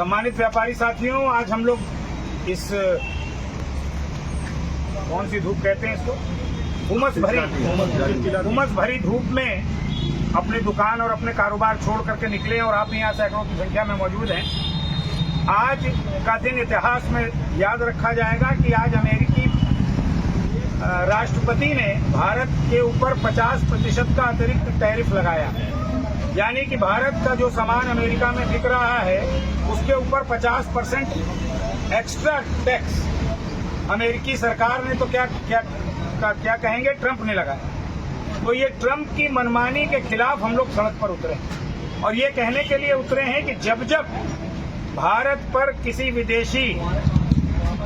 सम्मानित व्यापारी साथियों, आज हम लोग इस कौन सी धूप कहते हैं इसको, उमस भरी धूप में अपनी दुकान और अपने कारोबार छोड़ करके निकले और आप यहाँ सैकड़ों की संख्या में मौजूद हैं। आज का दिन इतिहास में याद रखा जाएगा कि आज अमेरिकी राष्ट्रपति ने भारत के ऊपर 50% का अतिरिक्त टैरिफ लगाया, यानी कि भारत का जो सामान अमेरिका में बिक रहा है उसके ऊपर 50% एक्स्ट्रा टैक्स अमेरिकी सरकार ने तो क्या कहेंगे, ट्रंप ने लगाया। तो ये ट्रंप की मनमानी के खिलाफ हम लोग सड़क पर उतरे और ये कहने के लिए उतरे हैं कि जब जब भारत पर किसी विदेशी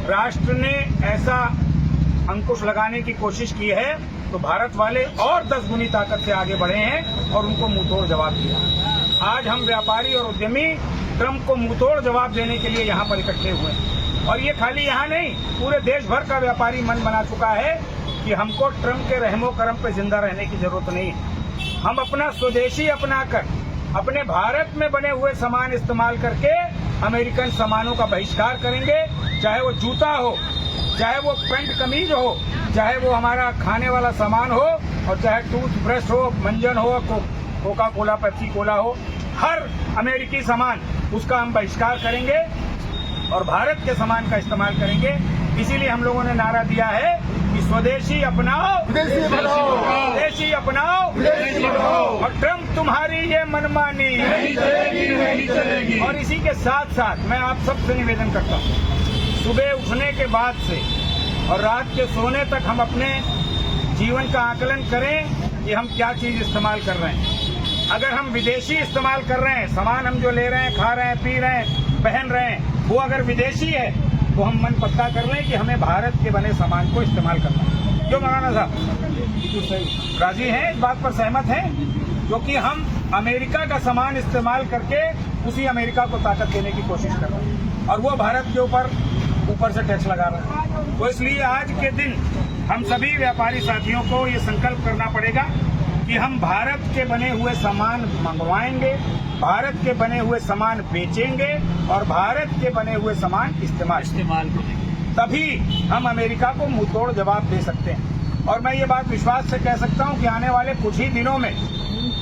राष्ट्र ने ऐसा अंकुश लगाने की कोशिश की है तो भारत वाले और 10 गुनी ताकत से आगे बढ़े हैं और उनको मुंहतोड़ जवाब दिया। आज हम व्यापारी और उद्यमी ट्रंप को मुंहतोड़ जवाब देने के लिए यहाँ पर इकट्ठे हुए हैं और ये खाली यहाँ नहीं, पूरे देश भर का व्यापारी मन बना चुका है कि हमको ट्रंप के रहमो करम पे जिंदा रहने की जरूरत नहीं है। हम अपना स्वदेशी अपनाकर अपने भारत में बने हुए सामान इस्तेमाल करके अमेरिकन सामानों का बहिष्कार करेंगे, चाहे वो जूता हो, चाहे वो पेंट कमीज हो, चाहे वो हमारा खाने वाला सामान हो और चाहे टूथब्रश हो, मंजन हो, कोका कोला, पेप्सी कोला हो, हर अमेरिकी सामान उसका हम बहिष्कार करेंगे और भारत के सामान का इस्तेमाल करेंगे। इसीलिए हम लोगों ने नारा दिया है कि स्वदेशी अपनाओ, विदेशी बढ़ाओ, विदेशी अपनाओ, विदेशी बढ़ाओ और ट्रंप तुम्हारी ये मनमानी नहीं चलेगी। और इसी के साथ साथ मैं आप सबसे निवेदन करता हूँ, सुबह उठने के बाद से और रात के सोने तक हम अपने जीवन का आकलन करें कि हम क्या चीज इस्तेमाल कर रहे हैं। अगर हम विदेशी इस्तेमाल कर रहे हैं, सामान हम जो ले रहे हैं, खा रहे हैं, पी रहे हैं, पहन रहे हैं, वो अगर विदेशी है तो हम मन पक्का कर लें कि हमें भारत के बने सामान को इस्तेमाल करना है। क्यों मौलाना साहब राजी हैं, इस बात पर सहमत हैं? क्योंकि हम अमेरिका का सामान इस्तेमाल करके उसी अमेरिका को ताकत देने की कोशिश कर रहे हैं और वो भारत के ऊपर से टैक्स लगा रहे हैं। तो इसलिए आज के दिन हम सभी व्यापारी साथियों को ये संकल्प करना पड़ेगा कि हम भारत के बने हुए सामान मंगवाएंगे, भारत के बने हुए सामान बेचेंगे और भारत के बने हुए सामान इस्तेमाल करेंगे। तभी हम अमेरिका को मुंहतोड़ जवाब दे सकते हैं। और मैं ये बात विश्वास से कह सकता हूँ कि आने वाले कुछ ही दिनों में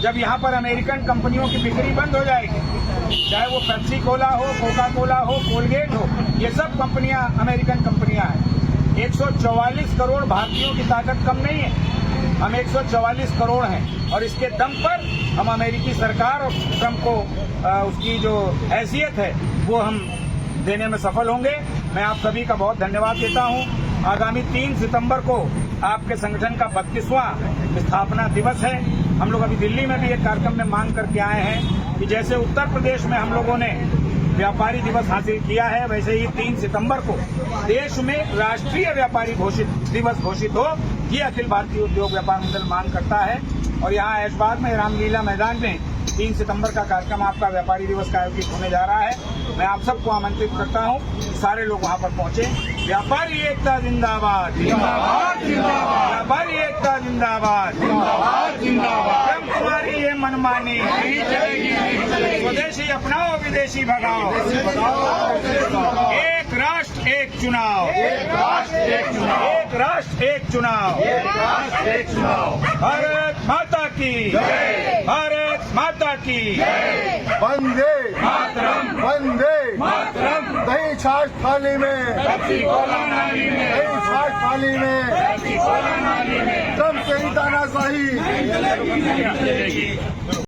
जब यहाँ पर अमेरिकन कंपनियों की बिक्री बंद हो जाएगी, चाहे वो पेप्सी कोला हो, कोका कोला हो, कोलगेट हो, ये सब कंपनियां अमेरिकन कंपनियां हैं। 144 करोड़ भारतीयों की ताकत कम नहीं है, हम 144 करोड़ हैं और इसके दम पर हम अमेरिकी सरकार और ट्रंप को उसकी जो हैसियत है वो हम देने में सफल होंगे। मैं आप सभी का बहुत धन्यवाद देता हूं। आगामी 3 सितंबर को आपके संगठन का 32वां स्थापना दिवस है। हम लोग अभी दिल्ली में भी एक कार्यक्रम में मांग करके आए हैं कि जैसे उत्तर प्रदेश में हम लोगों ने व्यापारी दिवस हासिल किया है, वैसे ही 3 सितंबर को देश में राष्ट्रीय व्यापारी दिवस घोषित हो, ये अखिल भारतीय उद्योग व्यापार मंडल मांग करता है। और यहाँ ऐशबाग में रामलीला मैदान में 3 सितंबर का कार्यक्रम आपका व्यापारी दिवस का आयोजित होने जा रहा है। मैं आप सबको आमंत्रित करता हूँ कि सारे लोग वहाँ पर पहुँचे। व्यापारी एकता जिंदाबाद, व्यापारी एकता जिंदाबाद, ट्रंप तुम्हारी ये मनमानी नहीं चलेगी। स्वदेशी अपनाओ, विदेशी भगाओ। एक राष्ट्र एक चुनाव, एक राष्ट्र एक चुनाव, एक राष्ट्र एक चुनाव, एक राष्ट्र एक चुनाव। भारत माता की जय, भारत माता की जय। वंदे मातरम, वंदे मातरम। दही छाछ थाली में, पेप्सी कोला नाली में, दही छाछ थाली में, पेप्सी कोला नाली में। ट्रंप की तानाशाही।